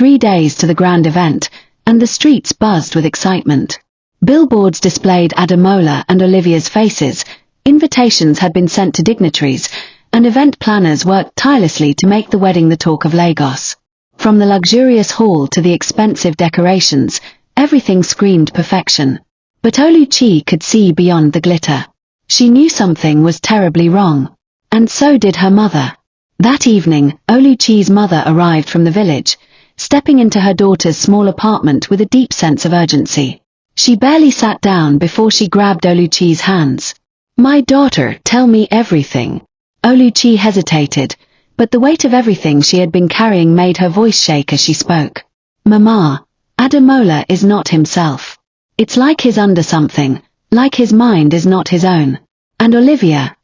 3 days to the grand event, and the streets buzzed with excitement. Billboards displayed Ademola and Olivia's faces, invitations had been sent to dignitaries, and event planners worked tirelessly to make the wedding the talk of Lagos. From the luxurious hall to the expensive decorations, everything screamed perfection. But Oluchi could see beyond the glitter. She knew something was terribly wrong. And so did her mother. That evening, Oluchi's mother arrived from the village, stepping into her daughter's small apartment with a deep sense of urgency. She barely sat down before she grabbed Oluchi's hands. "My daughter, tell me everything." Oluchi hesitated, but the weight of everything she had been carrying made her voice shake as she spoke. "Mama, Ademola is not himself. It's like he's under something, like his mind is not his own. And Olivia..."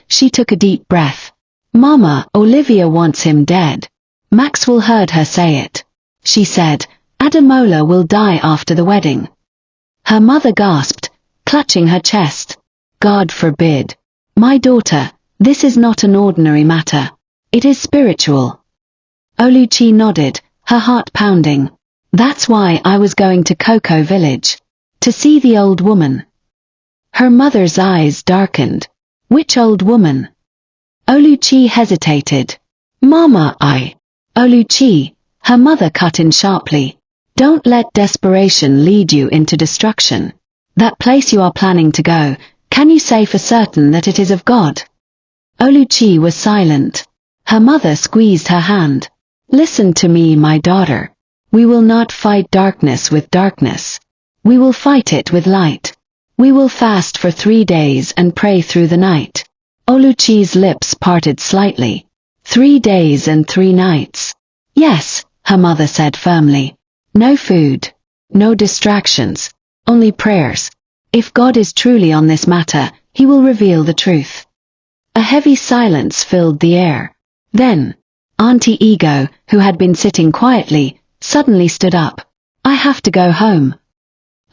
She took a deep breath. "Mama, Olivia wants him dead." Maxwell heard her say it. She said, "Ademola will die after the wedding." Her mother gasped, clutching her chest. "God forbid. My daughter, this is not an ordinary matter. It is spiritual." Oluchi nodded, her heart pounding. "That's why I was going to Cocoa Village. To see the old woman." Her mother's eyes darkened. "Which old woman?" Oluchi hesitated. "Mama, Oluchi," her mother cut in sharply. "Don't let desperation lead you into destruction. That place you are planning to go, can you say for certain that it is of God?" Oluchi was silent. Her mother squeezed her hand. "Listen to me, my daughter. We will not fight darkness with darkness. We will fight it with light. We will fast for 3 days and pray through the night." Oluchi's lips parted slightly. 3 days and 3 nights. "Yes," her mother said firmly. "No food. No distractions. Only prayers. If God is truly on this matter, he will reveal the truth." A heavy silence filled the air. Then, Auntie Ego, who had been sitting quietly, suddenly stood up. "I have to go home."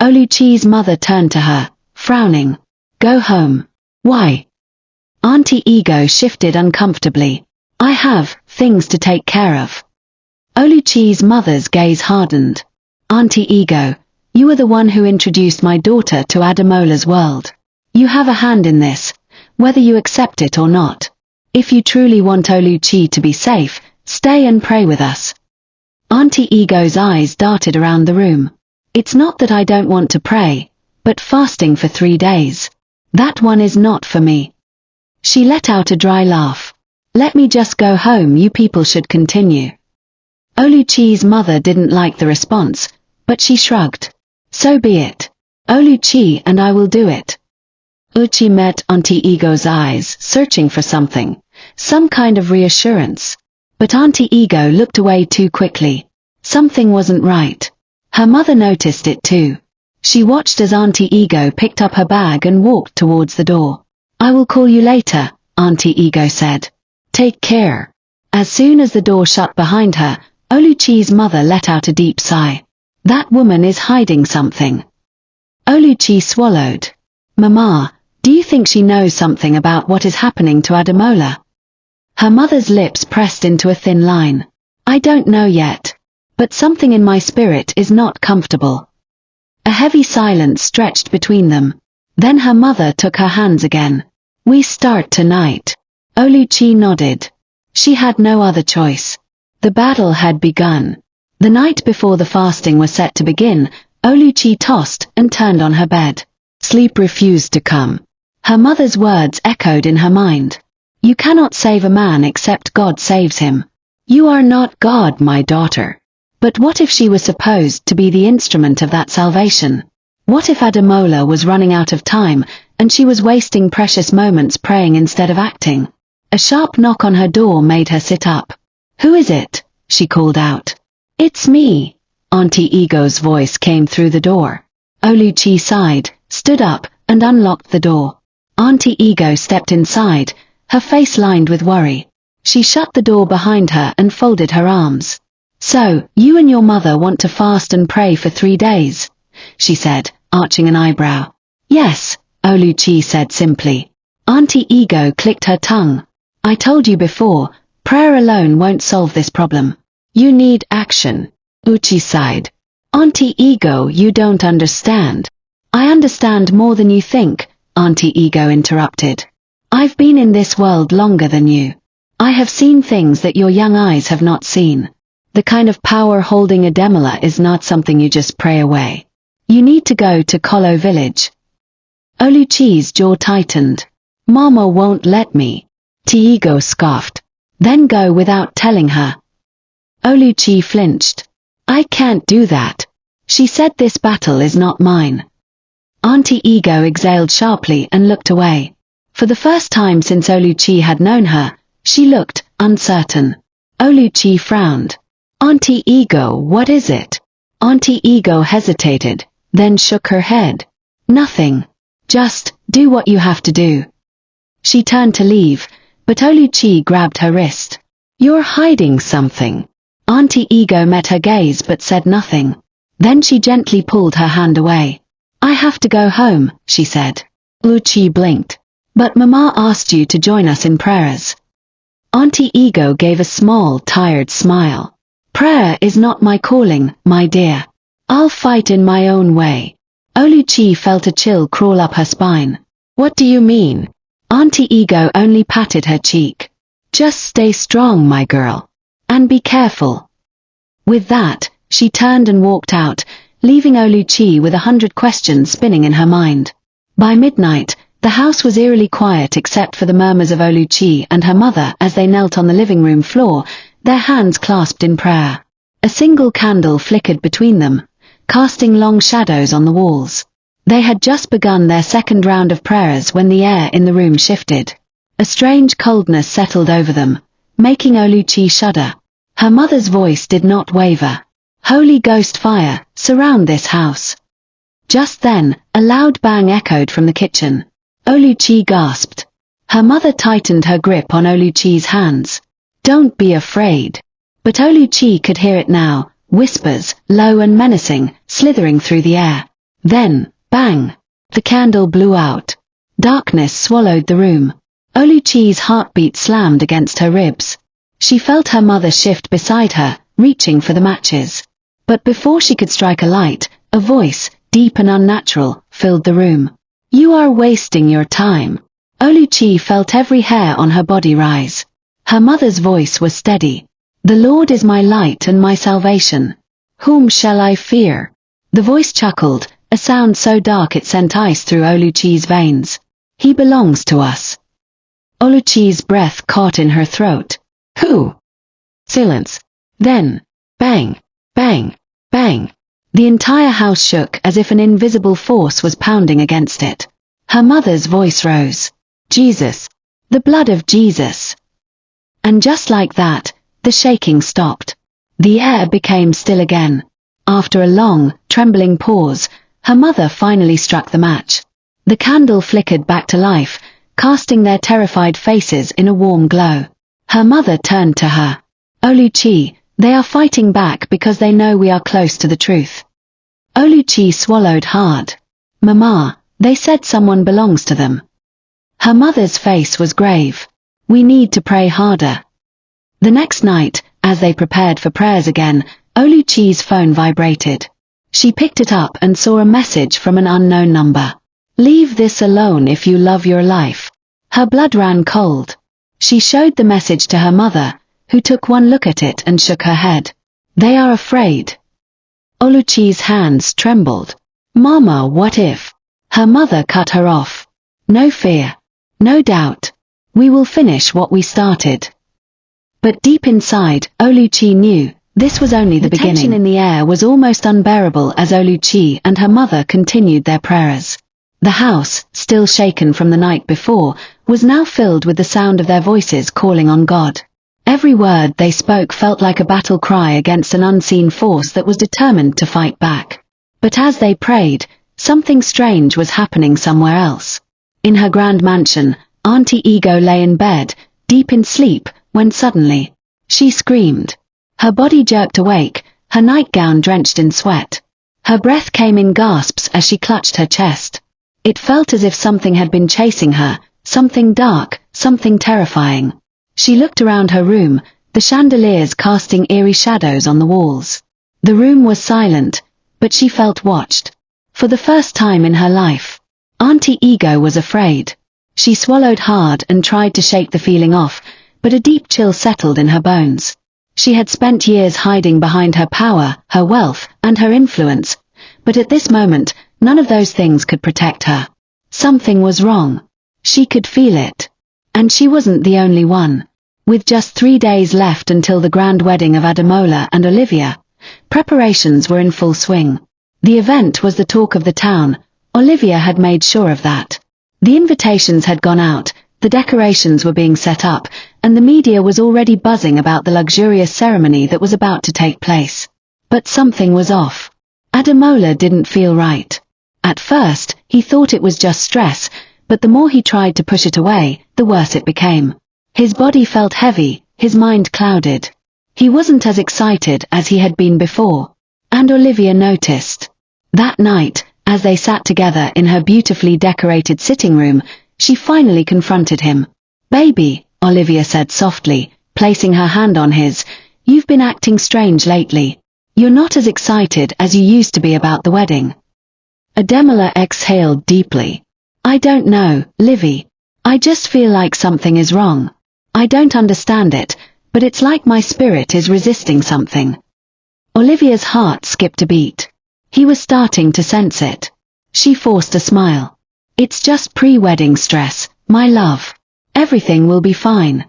Oluchi's mother turned to her, frowning. "Go home. Why?" Auntie Ego shifted uncomfortably. "I have things to take care of." Oluchi's mother's gaze hardened. "Auntie Ego, you are the one who introduced my daughter to Ademola's world. You have a hand in this, whether you accept it or not. If you truly want Oluchi to be safe, stay and pray with us." Auntie Ego's eyes darted around the room. "It's not that I don't want to pray, but fasting for 3 days. That one is not for me." She let out a dry laugh. "Let me just go home, you people should continue." Oluchi's mother didn't like the response, but she shrugged. "So be it. Oluchi and I will do it." Oluchi met Auntie Ego's eyes, searching for something, some kind of reassurance. But Auntie Ego looked away too quickly. Something wasn't right. Her mother noticed it too. She watched as Auntie Ego picked up her bag and walked towards the door. "I will call you later," Auntie Ego said. "Take care." As soon as the door shut behind her, Oluchi's mother let out a deep sigh. "That woman is hiding something." Oluchi swallowed. "Mama, do you think she knows something about what is happening to Ademola?" Her mother's lips pressed into a thin line. "I don't know yet. But something in my spirit is not comfortable." A heavy silence stretched between them. Then her mother took her hands again. "We start tonight." Oluchi nodded. She had no other choice. The battle had begun. The night before the fasting was set to begin, Oluchi tossed and turned on her bed. Sleep refused to come. Her mother's words echoed in her mind. "You cannot save a man except God saves him. You are not God, my daughter." But what if she was supposed to be the instrument of that salvation? What if Ademola was running out of time, and she was wasting precious moments praying instead of acting? A sharp knock on her door made her sit up. "Who is it?" she called out. "It's me." Auntie Ego's voice came through the door. Oluchi sighed, stood up, and unlocked the door. Auntie Ego stepped inside, her face lined with worry. She shut the door behind her and folded her arms. "So, you and your mother want to fast and pray for 3 days?" she said, arching an eyebrow. "Yes," Oluchi said simply. Auntie Ego clicked her tongue. "I told you before, prayer alone won't solve this problem. You need action. Uchi sighed. Auntie Ego, you don't understand. I understand more than you think, Auntie Ego interrupted. I've been in this world longer than you. I have seen things that your young eyes have not seen. The kind of power holding a Demila is not something you just pray away. You need to go to Kolo village. Oluchi's jaw tightened. Mama won't let me. Tiego scoffed. Then go without telling her. Oluchi flinched. I can't do that. She said this battle is not mine. Auntie Ego exhaled sharply and looked away. For the first time since Oluchi had known her, she looked uncertain. Oluchi frowned. Auntie Ego, what is it? Auntie Ego hesitated, then shook her head. Nothing. Just do what you have to do. She turned to leave, but Oluchi grabbed her wrist. You're hiding something. Auntie Ego met her gaze but said nothing. Then she gently pulled her hand away. I have to go home, she said. Oluchi blinked. But Mama asked you to join us in prayers. Auntie Ego gave a small, tired smile. Prayer is not my calling, my dear. I'll fight in my own way. Oluchi felt a chill crawl up her spine. What do you mean? Auntie Ego only patted her cheek. Just stay strong, my girl. And be careful. With that, she turned and walked out, leaving Oluchi with 100 questions spinning in her mind. By midnight, the house was eerily quiet except for the murmurs of Oluchi and her mother as they knelt on the living room floor, their hands clasped in prayer. A single candle flickered between them, casting long shadows on the walls. They had just begun their second round of prayers when the air in the room shifted. A strange coldness settled over them, making Oluchi shudder. Her mother's voice did not waver. Holy Ghost fire, surround this house. Just then, a loud bang echoed from the kitchen. Oluchi gasped. Her mother tightened her grip on Oluchi's hands. Don't be afraid. But Oluchi could hear it now, whispers, low and menacing, slithering through the air. Then, bang! The candle blew out. Darkness swallowed the room. Oluchi's heartbeat slammed against her ribs. She felt her mother shift beside her, reaching for the matches. But before she could strike a light, a voice, deep and unnatural, filled the room. You are wasting your time. Oluchi felt every hair on her body rise. Her mother's voice was steady. The Lord is my light and my salvation. Whom shall I fear? The voice chuckled, a sound so dark it sent ice through Oluchi's veins. He belongs to us. Oluchi's breath caught in her throat. Who? Silence. Then, bang, bang, bang. The entire house shook as if an invisible force was pounding against it. Her mother's voice rose. Jesus. The blood of Jesus. And just like that, the shaking stopped. The air became still again. After a long, trembling pause, her mother finally struck the match. The candle flickered back to life, casting their terrified faces in a warm glow. Her mother turned to her. Oluchi, they are fighting back because they know we are close to the truth. Oluchi swallowed hard. Mama, they said someone belongs to them. Her mother's face was grave. We need to pray harder. The next night, as they prepared for prayers again, Oluchi's phone vibrated. She picked it up and saw a message from an unknown number. Leave this alone if you love your life. Her blood ran cold. She showed the message to her mother, who took one look at it and shook her head. They are afraid. Oluchi's hands trembled. Mama, what if? Her mother cut her off. No fear. No doubt. We will finish what we started. But deep inside, Oluchi knew, this was only the beginning. The tension in the air was almost unbearable as Oluchi and her mother continued their prayers. The house, still shaken from the night before, was now filled with the sound of their voices calling on God. Every word they spoke felt like a battle cry against an unseen force that was determined to fight back. But as they prayed, something strange was happening somewhere else. In her grand mansion, Auntie Ego lay in bed, deep in sleep, when suddenly, she screamed. Her body jerked awake, her nightgown drenched in sweat. Her breath came in gasps as she clutched her chest. It felt as if something had been chasing her, something dark, something terrifying. She looked around her room, the chandeliers casting eerie shadows on the walls. The room was silent, but she felt watched. For the first time in her life, Auntie Ego was afraid. She swallowed hard and tried to shake the feeling off, but a deep chill settled in her bones. She had spent years hiding behind her power, her wealth, and her influence, but at this moment, none of those things could protect her. Something was wrong. She could feel it. And she wasn't the only one. With just 3 days left until the grand wedding of Ademola and Olivia, preparations were in full swing. The event was the talk of the town. Olivia had made sure of that. The invitations had gone out, the decorations were being set up, and the media was already buzzing about the luxurious ceremony that was about to take place. But something was off. Ademola didn't feel right. At first, he thought it was just stress, but the more he tried to push it away, the worse it became. His body felt heavy, his mind clouded. He wasn't as excited as he had been before. And Olivia noticed. That night, as they sat together in her beautifully decorated sitting room, she finally confronted him. "Baby," Olivia said softly, placing her hand on his, "you've been acting strange lately. You're not as excited as you used to be about the wedding." Ademola exhaled deeply. "I don't know, Livy. I just feel like something is wrong. I don't understand it, but it's like my spirit is resisting something." Olivia's heart skipped a beat. He was starting to sense it. She forced a smile. "It's just pre-wedding stress, my love. Everything will be fine."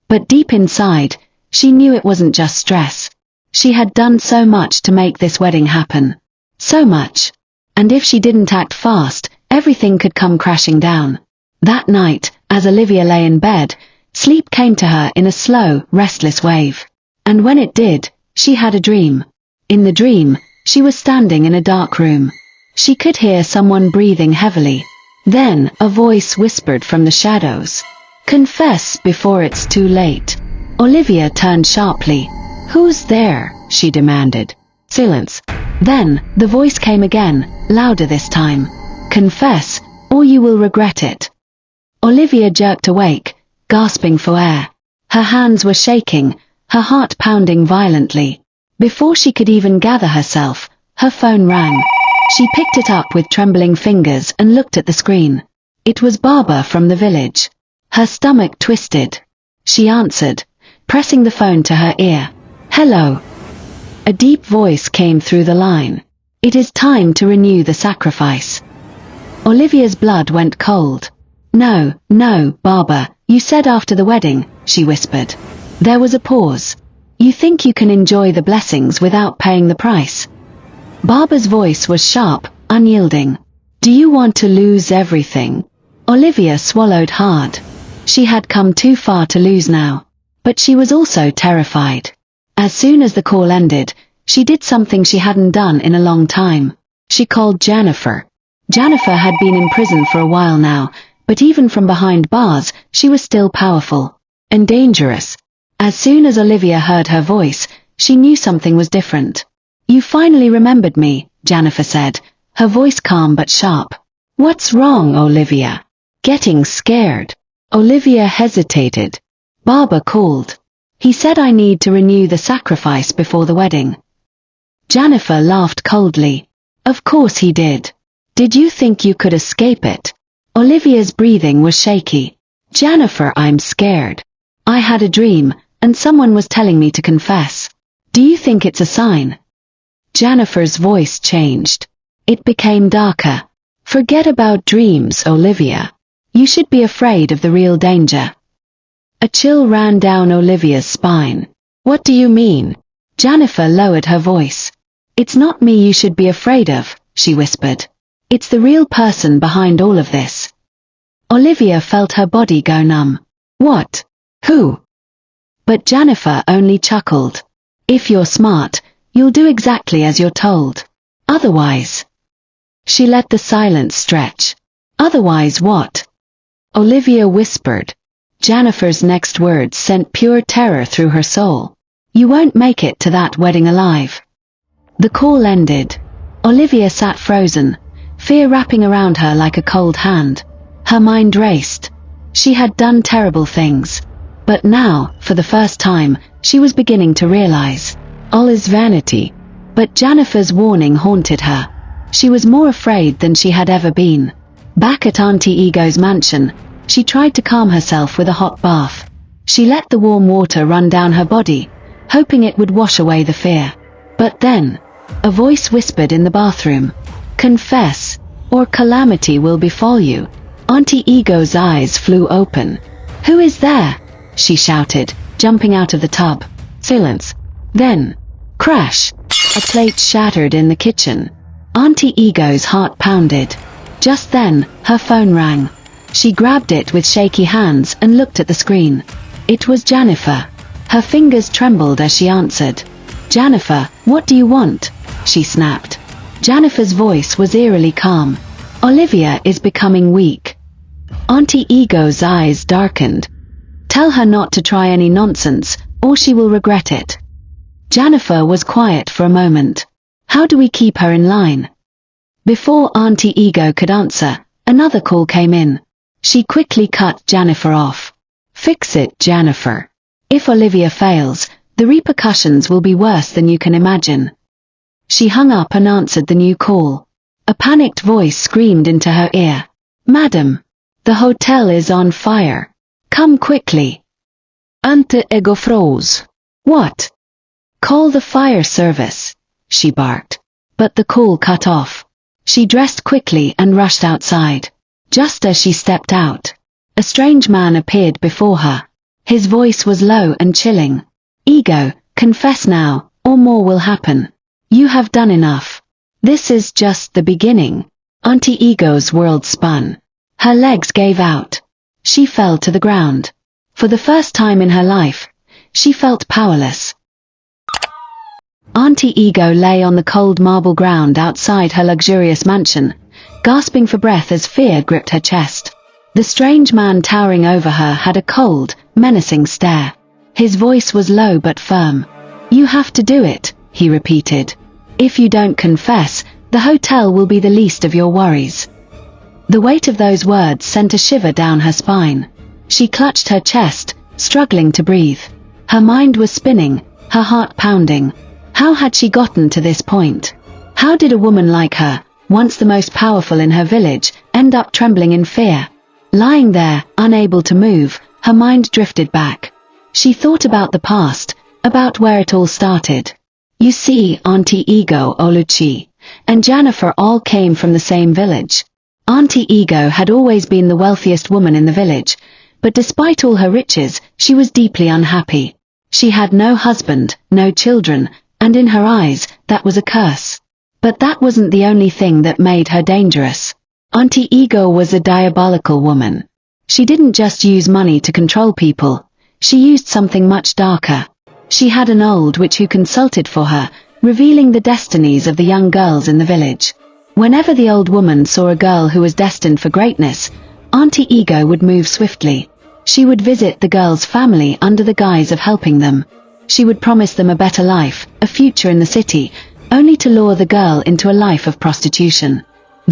But deep inside, she knew it wasn't just stress. She had done so much to make this wedding happen. So much. And if she didn't act fast, everything could come crashing down. That night, as Olivia lay in bed, sleep came to her in a slow, restless wave. And when it did, she had a dream. In the dream, she was standing in a dark room. She could hear someone breathing heavily. Then, a voice whispered from the shadows, "Confess before it's too late." Olivia turned sharply. "Who's there?" she demanded. Silence. Then, the voice came again, louder this time. "Confess, or you will regret it." Olivia jerked awake, gasping for air. Her hands were shaking, her heart pounding violently. Before she could even gather herself, her phone rang. She picked it up with trembling fingers and looked at the screen. It was Barbara from the village. Her stomach twisted. She answered, pressing the phone to her ear. "Hello." A deep voice came through the line. "It is time to renew the sacrifice." Olivia's blood went cold. No, Barbara, you said after the wedding," she whispered. There was a pause. "You think you can enjoy the blessings without paying the price?" Barbara's voice was sharp, unyielding. "Do you want to lose everything?" Olivia swallowed hard. She had come too far to lose now. But she was also terrified. As soon as the call ended, she did something she hadn't done in a long time. She called Jennifer. Jennifer had been in prison for a while now, but even from behind bars, she was still powerful. And dangerous. As soon as Olivia heard her voice, she knew something was different. "You finally remembered me," Jennifer said, her voice calm but sharp. "What's wrong, Olivia?" "Getting scared." Olivia hesitated. Barbara called. "He said I need to renew the sacrifice before the wedding." Jennifer laughed coldly. "Of course he did. Did you think you could escape it?" Olivia's breathing was shaky. "Jennifer, I'm scared. I had a dream, and someone was telling me to confess. Do you think it's a sign?" Jennifer's voice changed. It became darker. "Forget about dreams, Olivia. You should be afraid of the real danger." A chill ran down Olivia's spine. "What do you mean?" Jennifer lowered her voice. "It's not me you should be afraid of," she whispered. "It's the real person behind all of this." Olivia felt her body go numb. "What? Who?" But Jennifer only chuckled. "If you're smart, you'll do exactly as you're told. Otherwise..." She let the silence stretch. "Otherwise what?" Olivia whispered. Jennifer's next words sent pure terror through her soul. "You won't make it to that wedding alive." The call ended. Olivia sat frozen, fear wrapping around her like a cold hand. Her mind raced. She had done terrible things. But now, for the first time, she was beginning to realize. All is vanity. But Jennifer's warning haunted her. She was more afraid than she had ever been. Back at Auntie Ego's mansion, she tried to calm herself with a hot bath. She let the warm water run down her body, hoping it would wash away the fear. But then, a voice whispered in the bathroom, "Confess, or calamity will befall you." Auntie Ego's eyes flew open. "Who is there?" she shouted, jumping out of the tub. Silence. Then, crash! A plate shattered in the kitchen. Auntie Ego's heart pounded. Just then, her phone rang. She grabbed it with shaky hands and looked at the screen. It was Jennifer. Her fingers trembled as she answered. "Jennifer, what do you want?" she snapped. Jennifer's voice was eerily calm. "Olivia is becoming weak." Auntie Ego's eyes darkened. "Tell her not to try any nonsense, or she will regret it." Jennifer was quiet for a moment. "How do we keep her in line?" Before Auntie Ego could answer, another call came in. She quickly cut Jennifer off. "Fix it, Jennifer. If Olivia fails, the repercussions will be worse than you can imagine." She hung up and answered the new call. A panicked voice screamed into her ear. "Madam, the hotel is on fire. Come quickly." Auntie Ego froze. "What?" "Call the fire service," she barked. But the call cut off. She dressed quickly and rushed outside. Just as she stepped out, a strange man appeared before her. His voice was low and chilling. "Ego, confess now, or more will happen. You have done enough. This is just the beginning." Auntie Ego's world spun. Her legs gave out. She fell to the ground. For the first time in her life, she felt powerless. Auntie Ego lay on the cold marble ground outside her luxurious mansion, gasping for breath as fear gripped her chest. The strange man towering over her had a cold, menacing stare. His voice was low but firm. "You have to do it," he repeated. "If you don't confess, the hotel will be the least of your worries." The weight of those words sent a shiver down her spine. She clutched her chest, struggling to breathe. Her mind was spinning, her heart pounding. How had she gotten to this point? How did a woman like her, once the most powerful in her village, end up trembling in fear? Lying there, unable to move, her mind drifted back. She thought about the past, about where it all started. You see, Auntie Ego, Oluchi, and Jennifer all came from the same village. Auntie Ego had always been the wealthiest woman in the village, but despite all her riches, she was deeply unhappy. She had no husband, no children, and in her eyes, that was a curse. But that wasn't the only thing that made her dangerous. Auntie Ego was a diabolical woman. She didn't just use money to control people, she used something much darker. She had an old witch who consulted for her, revealing the destinies of the young girls in the village. Whenever the old woman saw a girl who was destined for greatness, Auntie Ego would move swiftly. She would visit the girl's family under the guise of helping them. She would promise them a better life, a future in the city, only to lure the girl into a life of prostitution.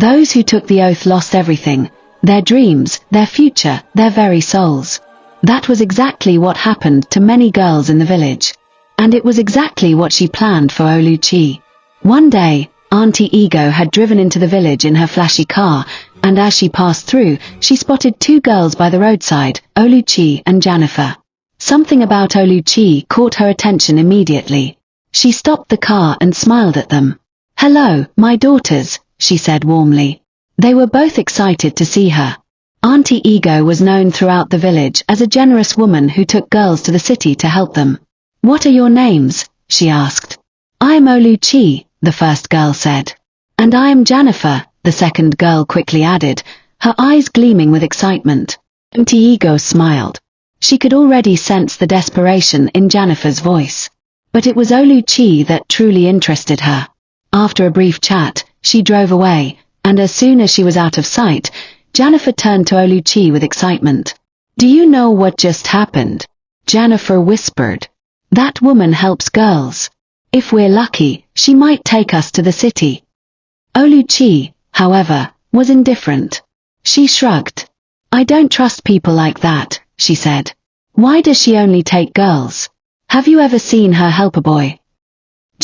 Those who took the oath lost everything, their dreams, their future, their very souls. That was exactly what happened to many girls in the village. And it was exactly what she planned for Oluchi. One day, Auntie Ego had driven into the village in her flashy car, and as she passed through, she spotted two girls by the roadside, Oluchi and Jennifer. Something about Oluchi caught her attention immediately. She stopped the car and smiled at them. "Hello, my daughters," she said warmly. They were both excited to see her. Auntie Ego was known throughout the village as a generous woman who took girls to the city to help them. "What are your names?" she asked. "I'm Oluchi," the first girl said. "And I am Jennifer," the second girl quickly added, her eyes gleaming with excitement. Auntie Ego smiled. She could already sense the desperation in Jennifer's voice. But it was Oluchi that truly interested her. After a brief chat, she drove away, and as soon as she was out of sight, Jennifer turned to Oluchi with excitement. "Do you know what just happened?" Jennifer whispered. "That woman helps girls. If we're lucky, she might take us to the city." Oluchi, however, was indifferent. She shrugged. "I don't trust people like that," she said. "Why does she only take girls? Have you ever seen her help a boy?"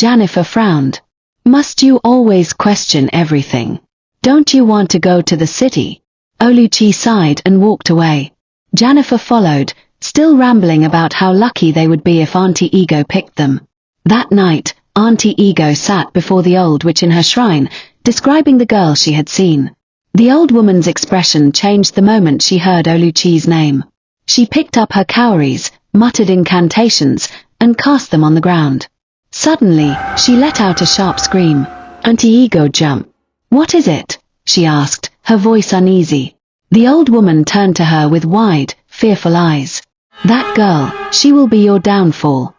Jennifer frowned. Must you always question everything? Don't you want to go to the city? Oluchi sighed and walked away. Jennifer followed, still rambling about how lucky they would be if Auntie Ego picked them. That night, Auntie Ego sat before the old witch in her shrine, describing the girl she had seen. The old woman's expression changed the moment she heard Oluchi's name. She picked up her cowries, muttered incantations, and cast them on the ground. Suddenly, she let out a sharp scream. Auntie Ego jumped. What is it? She asked, her voice uneasy. The old woman turned to her with wide, fearful eyes. That girl, she will be your downfall.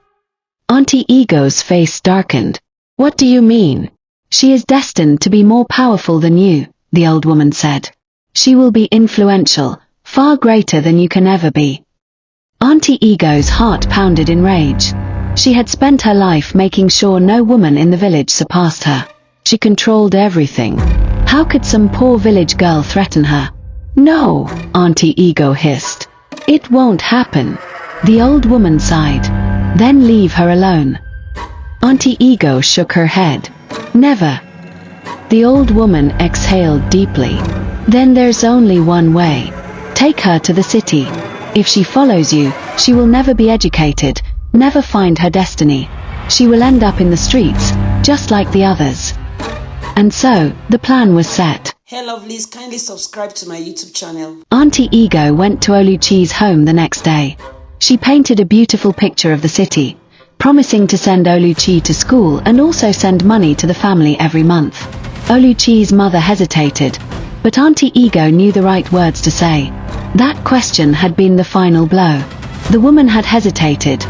Auntie Ego's face darkened. What do you mean? She is destined to be more powerful than you, the old woman said. She will be influential, far greater than you can ever be. Auntie Ego's heart pounded in rage. She had spent her life making sure no woman in the village surpassed her. She controlled everything. How could some poor village girl threaten her? No, Auntie Ego hissed. It won't happen. The old woman sighed. Then leave her alone. Auntie Ego shook her head. Never. The old woman exhaled deeply. Then there's only one way. Take her to the city. If she follows you, she will never be educated, never find her destiny. She will end up in the streets, just like the others. And so, the plan was set. Hey lovelies, kindly subscribe to my YouTube channel. Auntie Ego went to Oluchi's home the next day. She painted a beautiful picture of the city, promising to send Oluchi to school and also send money to the family every month. Oluchi's mother hesitated, but Auntie Ego knew the right words to say. That question had been the final blow. The woman had hesitated,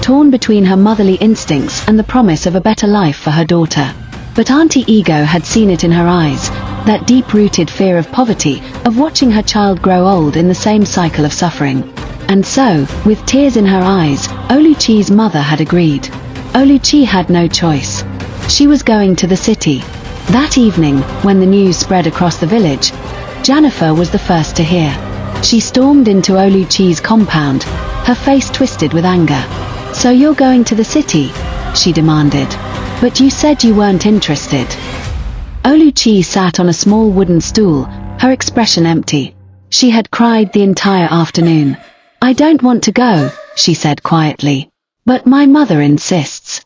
torn between her motherly instincts and the promise of a better life for her daughter. But Auntie Ego had seen it in her eyes, that deep-rooted fear of poverty, of watching her child grow old in the same cycle of suffering. And so, with tears in her eyes, Oluchi's mother had agreed. Oluchi had no choice. She was going to the city. That evening, when the news spread across the village, Jennifer was the first to hear. She stormed into Oluchi's compound, her face twisted with anger. So you're going to the city? She demanded. But you said you weren't interested. Oluchi sat on a small wooden stool, her expression empty. She had cried the entire afternoon. I don't want to go, she said quietly. But my mother insists.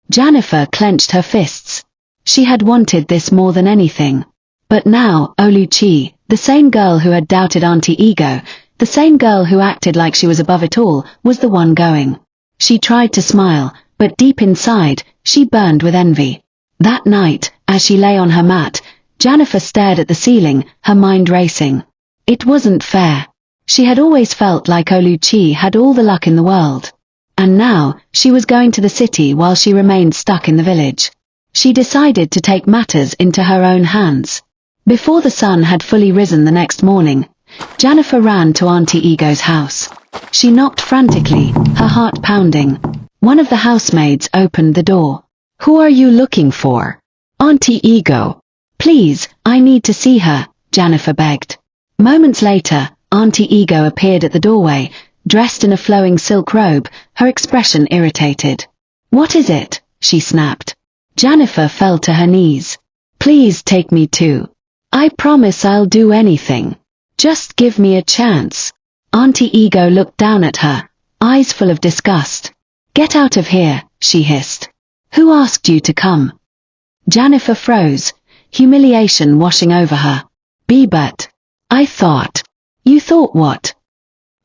Jennifer clenched her fists. She had wanted this more than anything. But now, Oluchi, the same girl who had doubted Auntie Ego, the same girl who acted like she was above it all, was the one going. She tried to smile, but deep inside, she burned with envy. That night, as she lay on her mat, Jennifer stared at the ceiling, her mind racing. It wasn't fair. She had always felt like Oluchi had all the luck in the world. And now, she was going to the city while she remained stuck in the village. She decided to take matters into her own hands. Before the sun had fully risen the next morning, Jennifer ran to Auntie Ego's house. She knocked frantically, her heart pounding. One of the housemaids opened the door. Who are you looking for? Auntie Ego. Please, I need to see her, Jennifer begged. Moments later, Auntie Ego appeared at the doorway, dressed in a flowing silk robe, her expression irritated. What is it? She snapped. Jennifer fell to her knees. Please take me too. I promise I'll do anything. Just give me a chance. Auntie Ego looked down at her, eyes full of disgust. Get out of here, she hissed. Who asked you to come? Jennifer froze, humiliation washing over her. But I thought. You thought what?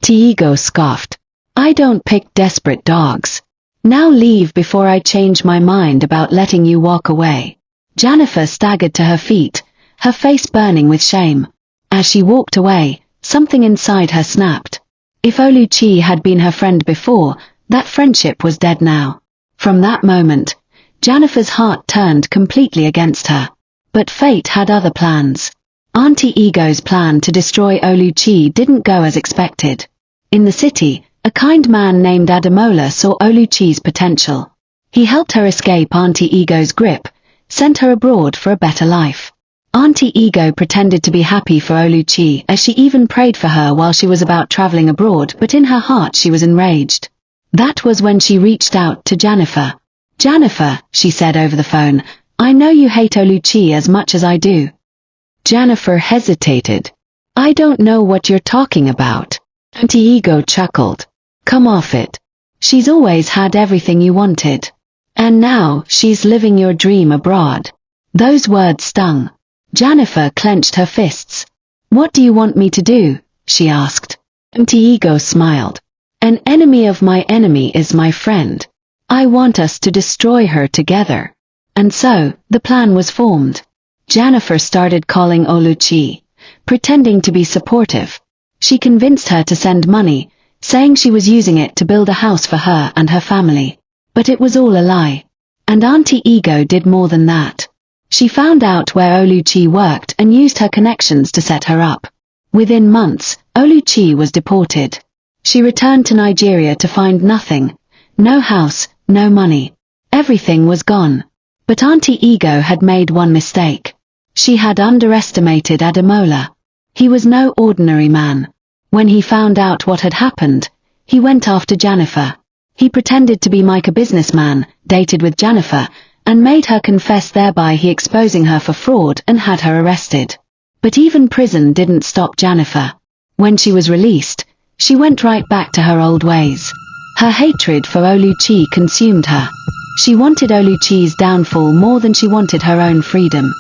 Auntie Ego scoffed. I don't pick desperate dogs. Now leave before I change my mind about letting you walk away. Jennifer staggered to her feet, her face burning with shame. As she walked away, something inside her snapped. If Oluchi had been her friend before, that friendship was dead now. From that moment, Jennifer's heart turned completely against her. But fate had other plans. Auntie Ego's plan to destroy Oluchi didn't go as expected. In the city, a kind man named Ademola saw Oluchi's potential. He helped her escape Auntie Ego's grip, sent her abroad for a better life. Auntie Ego pretended to be happy for Oluchi as she even prayed for her while she was about traveling abroad, but in her heart she was enraged. That was when she reached out to Jennifer. Jennifer, she said over the phone, I know you hate Oluchi as much as I do. Jennifer hesitated. I don't know what you're talking about. Auntie Ego chuckled. Come off it. She's always had everything you wanted. And now she's living your dream abroad. Those words stung. Jennifer clenched her fists. What do you want me to do? She asked. Auntie Ego smiled. An enemy of my enemy is my friend. I want us to destroy her together. And so, the plan was formed. Jennifer started calling Oluchi, pretending to be supportive. She convinced her to send money, saying she was using it to build a house for her and her family. But it was all a lie. And Auntie Ego did more than that. She found out where Oluchi worked and used her connections to set her up. Within months, Oluchi was deported. She returned to Nigeria to find nothing. No house, no money. Everything was gone. But Auntie Ego had made one mistake. She had underestimated Ademola. He was no ordinary man. When he found out what had happened, he went after Jennifer. He pretended to be Mike, a businessman, dated with Jennifer, and made her confess, thereby he exposing her for fraud and had her arrested. But even prison didn't stop Jennifer. When she was released, she went right back to her old ways. Her hatred for Oluchi consumed her. She wanted Oluchi's downfall more than she wanted her own freedom.